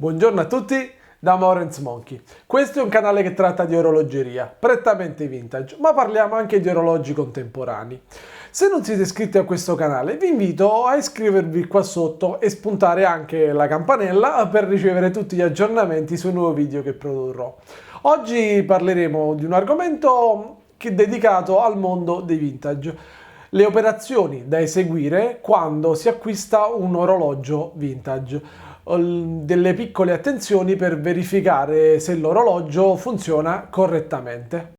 Buongiorno a tutti da Morenz Monkey. Questo è un canale che tratta di orologeria, prettamente vintage, ma parliamo anche di orologi contemporanei. Se non siete iscritti a questo canale, vi invito a iscrivervi qua sotto e spuntare anche la campanella per ricevere tutti gli aggiornamenti sui nuovi video che produrrò. Oggi parleremo di un argomento dedicato al mondo dei vintage. Le operazioni da eseguire quando si acquista un orologio vintage. Delle piccole attenzioni per verificare se l'orologio funziona correttamente.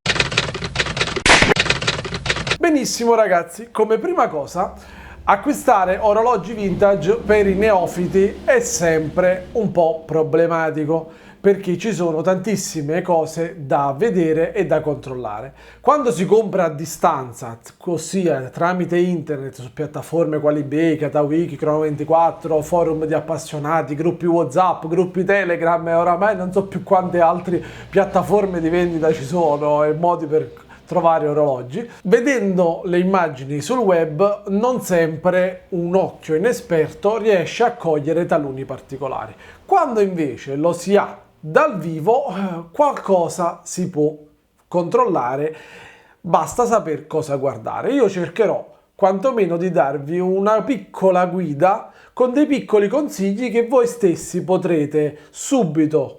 Benissimo ragazzi, come prima cosa, acquistare orologi vintage per i neofiti è sempre un po' problematico perché ci sono tantissime cose da vedere e da controllare. Quando si compra a distanza, ossia tramite internet su piattaforme quali eBay, Katawiki, Chrono24, forum di appassionati, gruppi WhatsApp, gruppi Telegram e oramai non so più quante altre piattaforme di vendita ci sono e modi per trovare orologi, vedendo le immagini sul web non sempre un occhio inesperto riesce a cogliere taluni particolari. Quando invece lo si ha dal vivo qualcosa si può controllare, basta saper cosa guardare. Io cercherò quantomeno di darvi una piccola guida con dei piccoli consigli che voi stessi potrete subito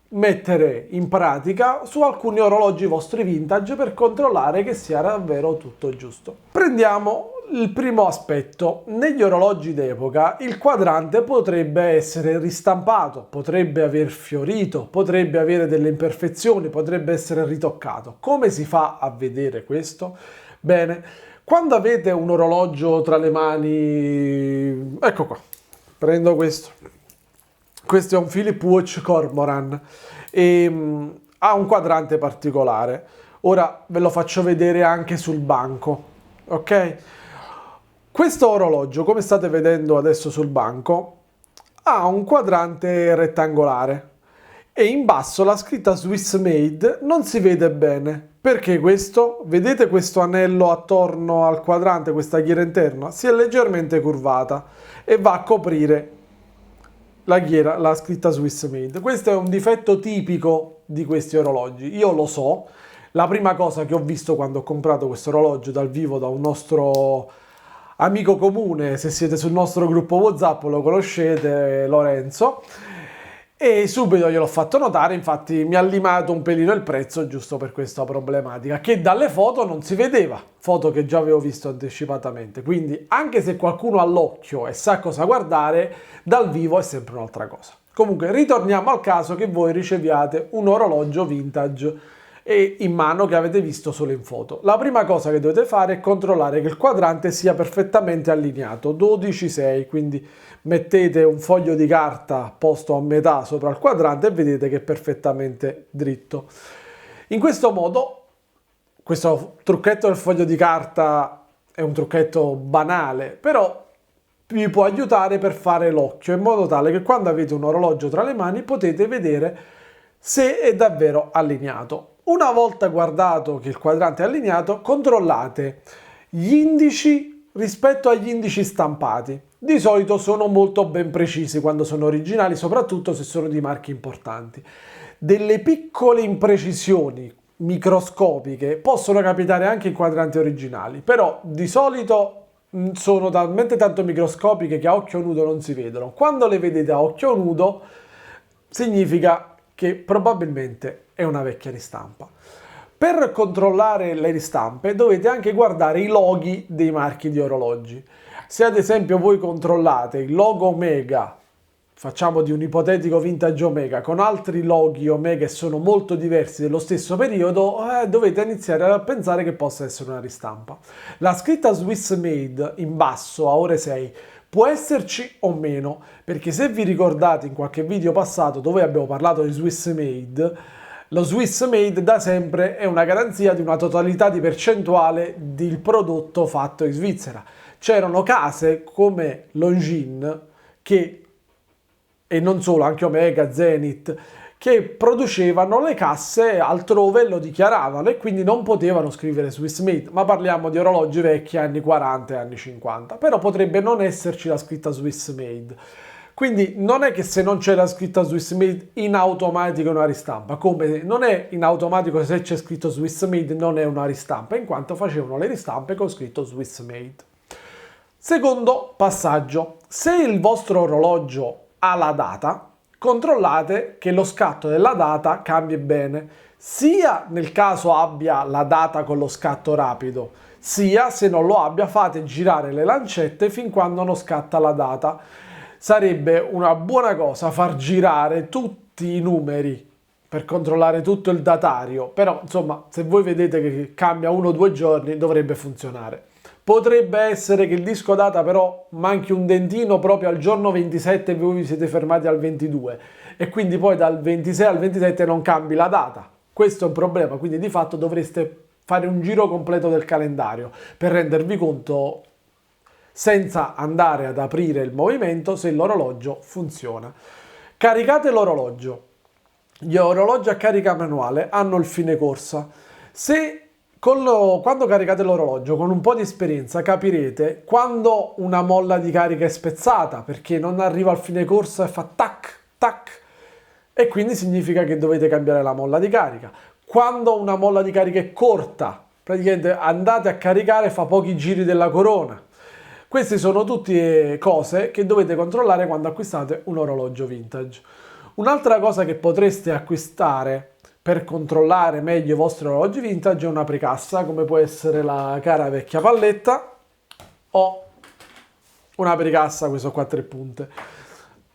mettere in pratica su alcuni orologi vostri vintage per controllare che sia davvero tutto giusto. Prendiamo il primo aspetto. Negli orologi d'epoca il quadrante potrebbe essere ristampato, potrebbe aver fiorito, potrebbe avere delle imperfezioni, potrebbe essere ritoccato. Come si fa a vedere questo? Bene, quando avete un orologio tra le mani, ecco qua, prendo questo. Questo è un Philip Watch Cormoran e ha un quadrante particolare. Ora ve lo faccio vedere anche sul banco, ok? Questo orologio, come state vedendo adesso sul banco, ha un quadrante rettangolare e in basso la scritta Swiss Made non si vede bene. Perché questo? Vedete questo anello attorno al quadrante, questa ghiera interna? Si è leggermente curvata e va a coprire la ghiera, la scritta Swiss Made. Questo è un difetto tipico di questi orologi, io lo so. La prima cosa che ho visto quando ho comprato questo orologio dal vivo da un nostro amico comune, se siete sul nostro gruppo WhatsApp lo conoscete, Lorenzo, e subito gliel'ho fatto notare, infatti mi ha limato un pelino il prezzo giusto per questa problematica, che dalle foto non si vedeva, foto che già avevo visto anticipatamente, quindi anche se qualcuno ha l'occhio e sa cosa guardare, dal vivo è sempre un'altra cosa. Comunque ritorniamo al caso che voi riceviate un orologio vintage e in mano che avete visto solo in foto. La prima cosa che dovete fare è controllare che il quadrante sia perfettamente allineato, 12-6, quindi mettete un foglio di carta posto a metà sopra il quadrante e vedete che è perfettamente dritto. In questo modo, questo trucchetto del foglio di carta è un trucchetto banale, però vi può aiutare per fare l'occhio in modo tale che quando avete un orologio tra le mani potete vedere se è davvero allineato. Una volta guardato che il quadrante è allineato, controllate gli indici rispetto agli indici stampati. Di solito sono molto ben precisi quando sono originali, soprattutto se sono di marche importanti. Delle piccole imprecisioni microscopiche possono capitare anche in quadranti originali, però di solito sono talmente tanto microscopiche che a occhio nudo non si vedono. Quando le vedete a occhio nudo significa che probabilmente è una vecchia ristampa. Per controllare le ristampe dovete anche guardare i loghi dei marchi di orologi. Se ad esempio voi controllate il logo Omega, facciamo di un ipotetico vintage Omega, con altri loghi Omega che sono molto diversi dello stesso periodo, dovete iniziare a pensare che possa essere una ristampa. La scritta Swiss Made in basso a ore 6 può esserci o meno, perché se vi ricordate in qualche video passato dove abbiamo parlato di Swiss Made, lo Swiss Made da sempre è una garanzia di una totalità di percentuale del prodotto fatto in Svizzera. C'erano case come Longines che, e non solo, anche Omega, Zenith, che producevano le casse altrove e lo dichiaravano e quindi non potevano scrivere Swiss Made, ma parliamo di orologi vecchi anni 40 e anni 50, però potrebbe non esserci la scritta Swiss Made. Quindi non è che se non c'è la scritta Swissmade in automatico è una ristampa, come non è in automatico se c'è scritto Swissmade non è una ristampa, in quanto facevano le ristampe con scritto Swissmade. Secondo passaggio, se il vostro orologio ha la data, controllate che lo scatto della data cambi bene, sia nel caso abbia la data con lo scatto rapido, sia se non lo abbia fate girare le lancette fin quando non scatta la data. Sarebbe una buona cosa far girare tutti i numeri per controllare tutto il datario, però insomma se voi vedete che cambia 1 o 2 giorni dovrebbe funzionare. Potrebbe essere che il disco data però manchi un dentino proprio al giorno 27 e voi vi siete fermati al 22 e quindi poi dal 26 al 27 non cambi la data. Questo è un problema, quindi di fatto dovreste fare un giro completo del calendario per rendervi conto senza andare ad aprire il movimento se l'orologio funziona. Caricate l'orologio. Gli orologi a carica manuale hanno il fine corsa. Quando caricate l'orologio con un po' di esperienza capirete quando una molla di carica è spezzata perché non arriva al fine corsa e fa tac tac e quindi significa che dovete cambiare la molla di carica. Quando una molla di carica è corta, praticamente andate a caricare e fa pochi giri della corona. Queste sono tutte cose che dovete controllare quando acquistate un orologio vintage. Un'altra cosa che potreste acquistare per controllare meglio i vostri orologi vintage è un'apricassa, come può essere la cara vecchia palletta o un'apricassa, questo qua a 3 punte.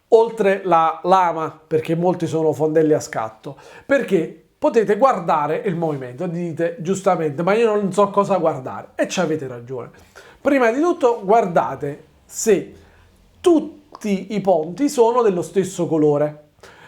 Oltre la lama, perché molti sono fondelli a scatto, perché potete guardare il movimento e dite giustamente ma io non so cosa guardare e ci avete ragione. Prima di tutto guardate se tutti i ponti sono dello stesso colore,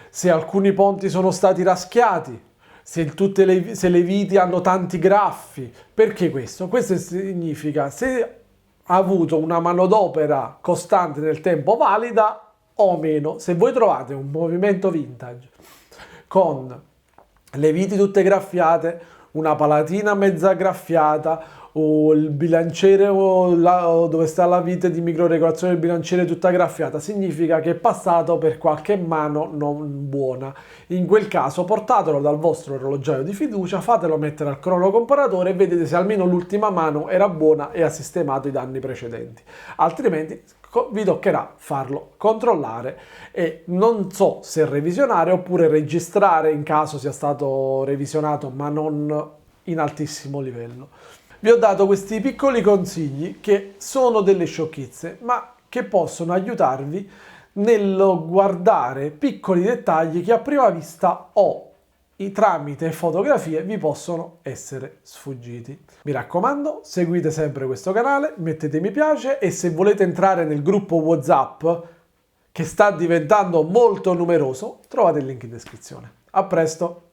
se alcuni ponti sono stati raschiati, se le viti hanno tanti graffi. Perché questo? Questo significa se ha avuto una manodopera costante nel tempo valida o meno. Se voi trovate un movimento vintage con le viti tutte graffiate, una palatina mezza graffiata, o il bilanciere o dove sta la vite di microregolazione del bilanciere tutta graffiata, significa che è passato per qualche mano non buona. In quel caso portatelo dal vostro orologiaio di fiducia, fatelo mettere al cronocomparatore e vedete se almeno l'ultima mano era buona e ha sistemato i danni precedenti. Altrimenti vi toccherà farlo controllare e non so se revisionare oppure registrare in caso sia stato revisionato ma non in altissimo livello. Vi ho dato questi piccoli consigli che sono delle sciocchezze, ma che possono aiutarvi nel guardare piccoli dettagli che a prima vista o tramite fotografie vi possono essere sfuggiti. Mi raccomando, seguite sempre questo canale, mettete mi piace e se volete entrare nel gruppo WhatsApp che sta diventando molto numeroso, trovate il link in descrizione. A presto!